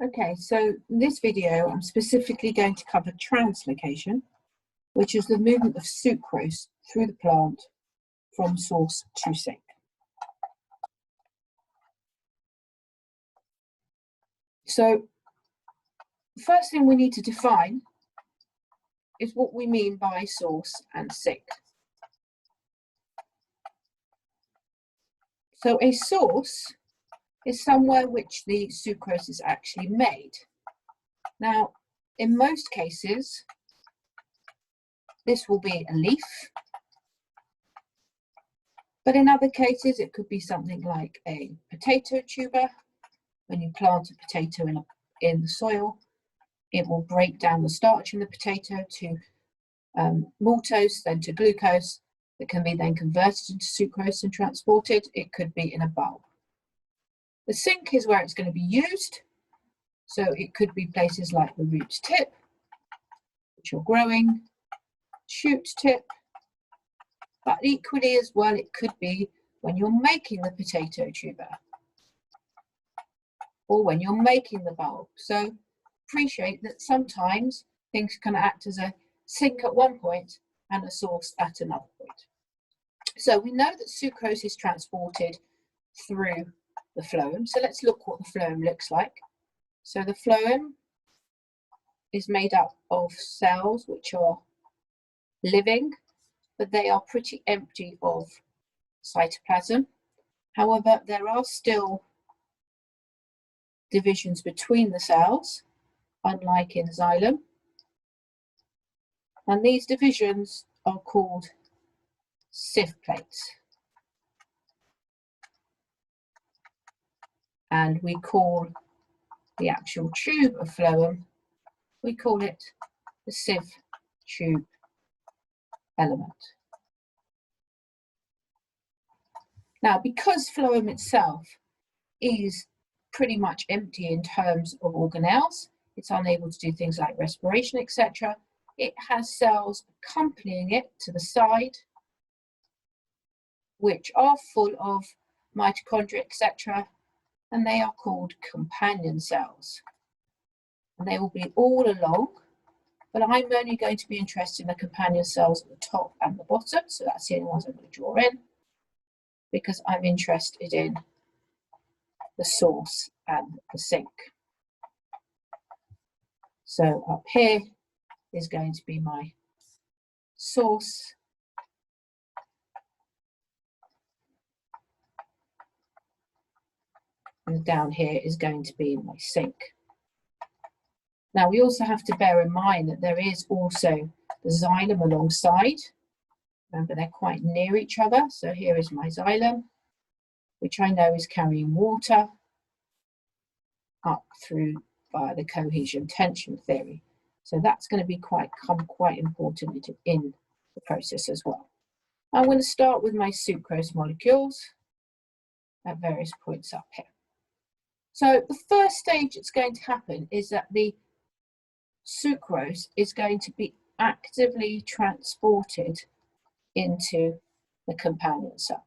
Okay, so in this video, I'm specifically going to cover translocation, which is the movement of sucrose through the plant from source to sink. So the first thing we need to define is what we mean by source and sink. So a source is somewhere which the sucrose is actually made. Now, in most cases, this will be a leaf, but in other cases, it could be something like a potato tuber. When you plant a potato in the soil, it will break down the starch in the potato to maltose, then to glucose, that can be then converted into sucrose and transported. It could be in a bulb. The sink is where it's going to be used. So it could be places like the root tip, which you're growing, shoot tip, but equally as well, it could be when you're making the potato tuber or when you're making the bulb. So appreciate that sometimes things can act as a sink at one point and a source at another point. So we know that sucrose is transported through the phloem. So let's look what the phloem looks like. So the phloem is made up of cells which are living, but they are pretty empty of cytoplasm. However, there are still divisions between the cells, unlike in xylem. And these divisions are called sieve plates. And we call the actual tube of phloem, we call it the sieve tube element. Now, because phloem itself is pretty much empty in terms of organelles, it's unable to do things like respiration, etc. It has cells accompanying it to the side, which are full of mitochondria, etc. And they are called companion cells. And they will be all along, but I'm only going to be interested in the companion cells at the top and the bottom. So that's the only ones I'm going to draw in, because I'm interested in the source and the sink. So up here is going to be my source, and down here is going to be my sink. Now we also have to bear in mind that there is also the xylem alongside. Remember, they're quite near each other. So here is my xylem, which I know is carrying water up through via the cohesion tension theory. So that's going to be quite important in the process as well. I'm going to start with my sucrose molecules at various points up here. So the first stage that's going to happen is that the sucrose is going to be actively transported into the companion cell.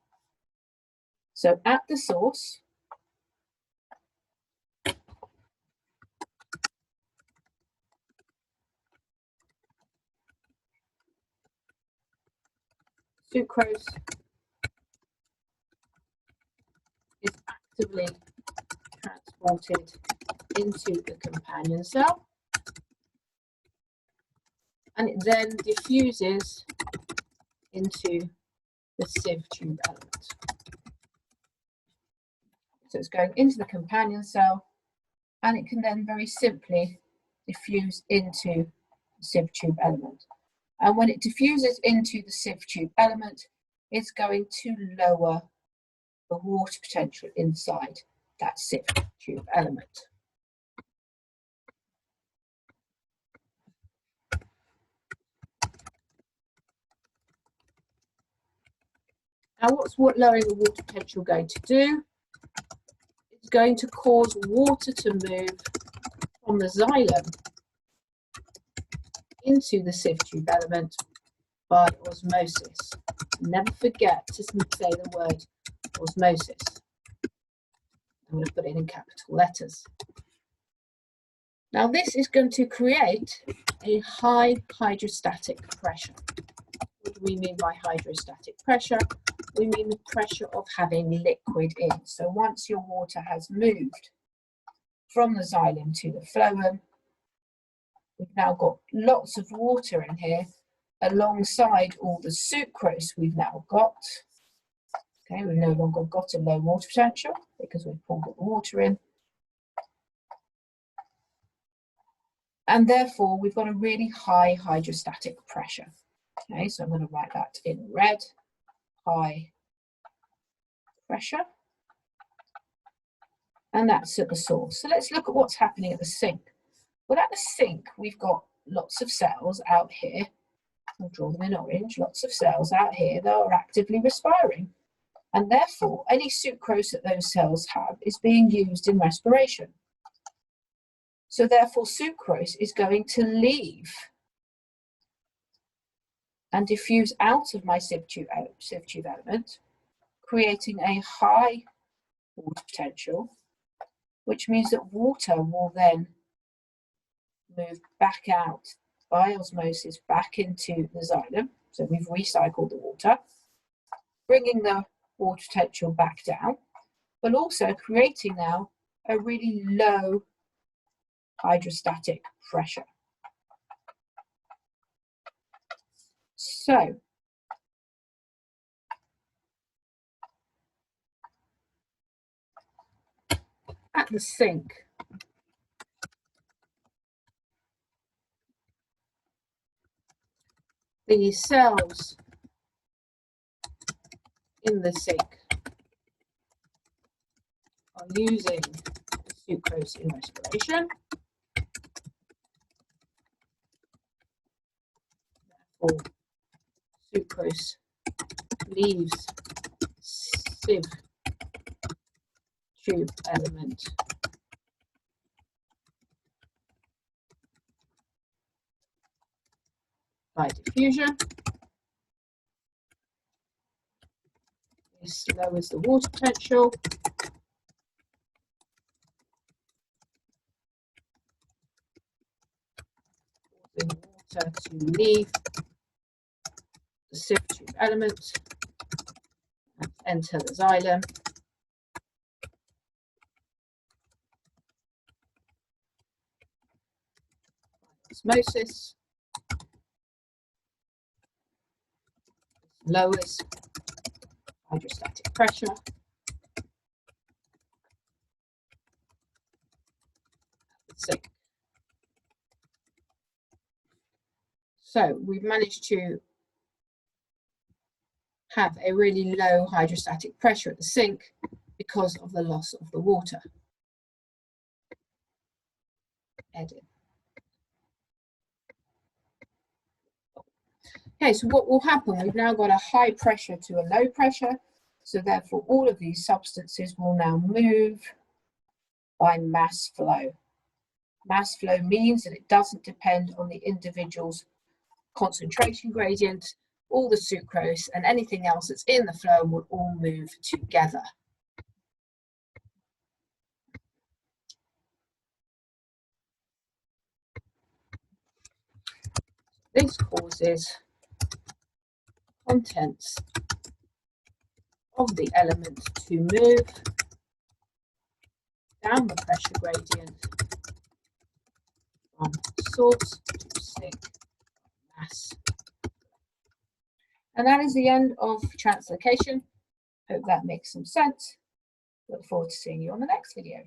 So at the source, sucrose is actively transported into the companion cell, and it then diffuses into the sieve tube element. So it's going into the companion cell, and it can then very simply diffuse into the sieve tube element. And when it diffuses into the sieve tube element, it's going to lower the water potential inside that sieve tube element. Now, what's lowering the water potential going to do? It's going to cause water to move from the xylem into the sieve tube element by osmosis. Never forget to say the word osmosis. I'm going to put it in capital letters. Now this is going to create a high hydrostatic pressure. What do we mean by hydrostatic pressure? We mean the pressure of having liquid in. So once your water has moved from the xylem to the phloem, we've now got lots of water in here alongside all the sucrose we've now got. Okay, we've no longer got a low water potential because we've pulled the water in. And therefore, we've got a really high hydrostatic pressure. Okay, so I'm going to write that in red, high pressure. And that's at the source. So let's look at what's happening at the sink. Well, at the sink, we've got lots of cells out here. I'll draw them in orange. Lots of cells out here that are actively respiring. And therefore, any sucrose that those cells have is being used in respiration. So therefore, sucrose is going to leave and diffuse out of my sieve tube element, creating a high water potential, which means that water will then move back out by osmosis back into the xylem. So we've recycled the water, bringing the water potential back down, but also creating now a really low hydrostatic pressure. So at the sink, the cells in the sink are using sucrose in respiration. Therefore, sucrose leaves sieve tube element by diffusion. This lowers the water potential. Causing water to leave the sieve tube element and enter the xylem. Osmosis lowers hydrostatic pressure. So we've managed to have a really low hydrostatic pressure at the sink because of the loss of the water. Edit. Okay, so what will happen? We've now got a high pressure to a low pressure. So therefore, all of these substances will now move by mass flow. Mass flow means that it doesn't depend on the individual's concentration gradient. All the sucrose and anything else that's in the flow will all move together. This causes contents of the element to move down the pressure gradient from source to sink mass. And that is the end of translocation. Hope that makes some sense. Look forward to seeing you on the next video.